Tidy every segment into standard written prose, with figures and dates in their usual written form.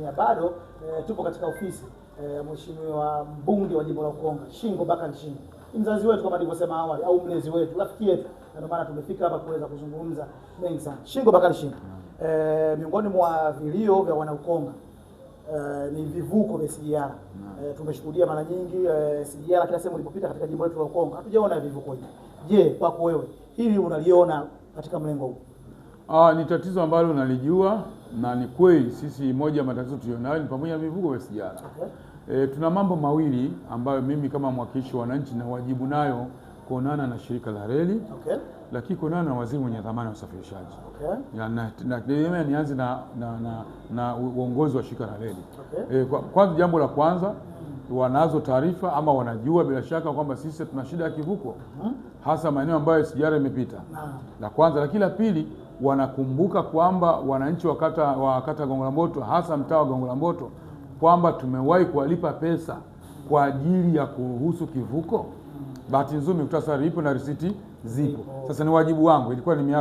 Tanzania. Bado tupo katika ofisi Mheshimiwa mbunge wa jimbo la Ukonga, Shingo Bakari Shingo. Ni mzazi wetu kama nilivyosema awali, au mlezi wetu, rafiki yetu. Ndio maana tumefika hapa kuweza kuzungumza mengi sana. Shingo Bakari Shingo. Miongoni mwa vilio vya wana Ukonga ni vivuko vya SGR. Tumeshuhudia mara nyingi SGR kila sehemu ilipopita katika jimbo letu la Ukonga. Hatujaona vivuko hivi. Je, kwako wewe hili unaliona katika mlengo huu? Ni tatizo ambalo nalijua na ni kweli sisi moja ya matatizo tulionayo ni pamoja na vivuko vya SGR. Okay. Tuna mambo mawili ambayo mimi kama mwakilishi wa wananchi na wajibu nayo kuonana na shirika la reli. Okay. Lakini kuonana na waziri mwenye dhamana ya usafirishaji. Okay. Na nianze na uongozi wa shirika la reli. Okay. Kwanza jambo la kwanza wanazo taarifa ama wanajua bila shaka kwamba sisi tuna shida ya kivuko. Hasa maeneo ambayo SGR imepita. La kwanza, lakini la pili wanakumbuka kwamba wananchi wa kata Gongo la Mboto, hasa mtaa wa Gongo la Mboto, kwamba tumewahi kuwalipa pesa kwa ajili ya kuruhusu kivuko. Bahati nzuri muktasari ipo na risiti zipo. Sasa ni wajibu wangu, ilikuwa ni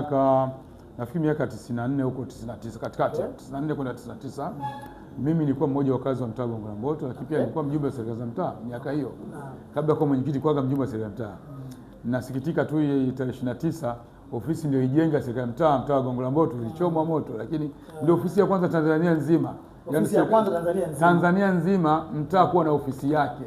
nafikiri miaka 94 huko 99 katikati 94 kwenda 99. Mimi nilikuwa mmoja wa wakazi wa mtaa Gongo la Mboto, lakini pia nilikuwa mjumbe wa serikali za mtaa miaka hiyo. Kabla kwa mwenyekiti kwa mjumbe wa serikali za mtaa. Nasikitika tu tarehe 29 ofisi ndio ijenga serikali mtaa wa Gongo la Mboto ilichomwa moto, lakini ndio ofisi ya kwanza Tanzania nzima. Ofisi ya kwanza Tanzania nzima mtaa kuwa na ofisi yake.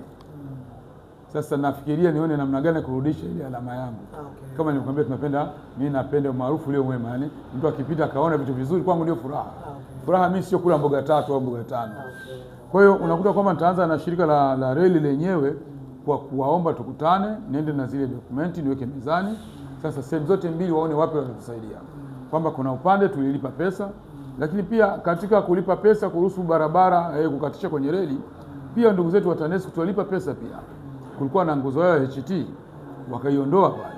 Sasa nafikiria nione namna gani kurudisha ile alama yangu. Okay. Kama nilikwambia mimi napenda maarufu leo mwema, yani mtu akipita akaona vitu vizuri kwangu ndio furaha. Okay. Furaha mimi sio kula mboga 3 au mboga 5. Okay. Kwa hiyo unakuta kwamba nitaanza na shirika la reli lenyewe kwa kuwaomba tukutane, niende na zile dokumenti niweke mezani. Sasa sehemu zote mbili waone wapi watatusaidia. Kwamba kuna upande tulilipa pesa, lakini pia katika kulipa pesa kuruhusu barabara kukatisha kwenye reli, pia ndugu zetu wa TANESCO tulipa pesa pia. Kulikuwa na nguzo yao ya HT wakaiondoa pale.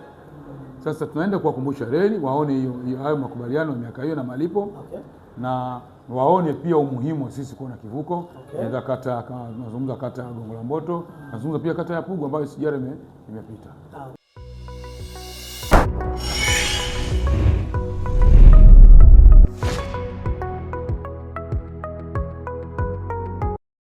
Sasa tunaenda kuwakumbusha reli waone hayo makubaliano ya miaka hiyo na malipo. Okay. Na waone pia umuhimu sisi kuwa na kivuko. Okay. Nazungumza kata ya Gongo la Mboto, nazungumza pia kata ya Pugu ambayo SGR imepita.